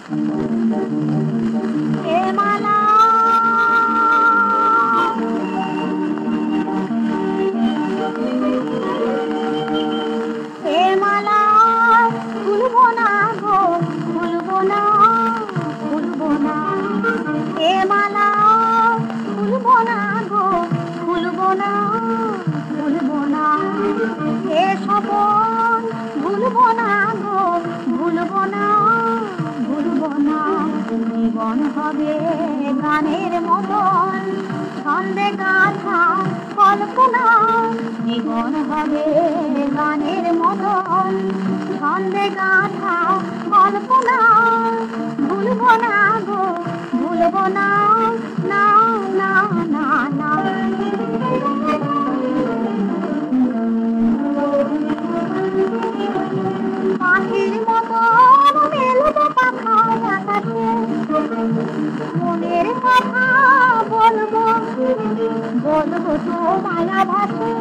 এ মালা এ মালা খুলবো না গো, খুলবো না, খুলবো না। এ মালা খুলবো না গো, খুলবো না, খুলবো না। এ স্বপন ভুলবো না গো, ভুলবো না, ভুলবো না। জীবন হবে গানের মতন, ছন্দে গাথা কল্পনা। জীবন হবে গানের মতন, ছন্দে গাথা কল্পনা। ভুলবো না গো, ভুলবো না, না, না, না, না। পাখির মতন মেলবো পাখায় আকাশে, মনের কথা বলবো, বলবো তো মায়া ভাসে।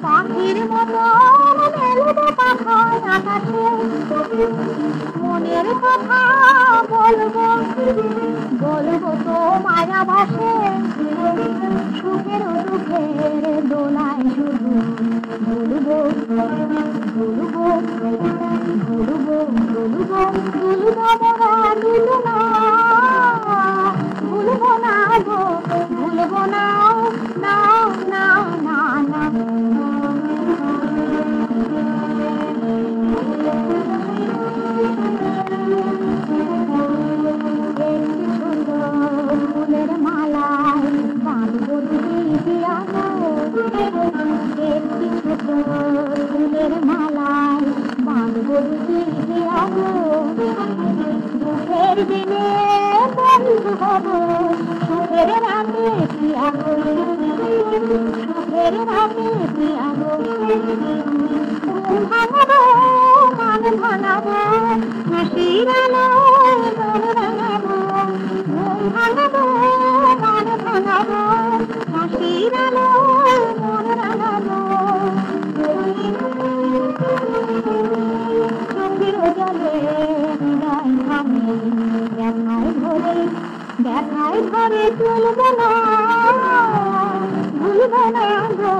পাখির মতন মেলবো পাখায় আকাশে, মনের কথা বলবো, বলবো তো মায়া ভাসে। সুখের দুঃখের দোলায় শুধু ভুলবো, ভুলবো, ভুলবো, ভুলবো, ভুলবো মোরা ভুলবো না, ভুলবো না গো, ভুলবো না, না, না, না, না। ফুলের মালায় বাঁধবো দিয়া গো, একটি ছোট ফুলের মালায় বাঁধবো দিয়া গো। দুঃখের দিনে বন্ধু হব, সুখের রাতে দিয়া গো, সুখের রাতে দিয়া গো। ঘুম ভাঙাবো, মান ভাঙাবো, হাসির আলোয় মন রাঙাবো। ঘুম ভাঙাবো, মান ভাঙাবো, হাসির আলোয় মন রাঙাবো। চোখের জলে হৃদয় ভাঙে, ব্যথায় ভরে, ব্যথায় ভরে চলবো না, ভুলবো না গো,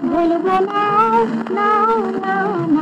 ভুলবো না, না, না, না।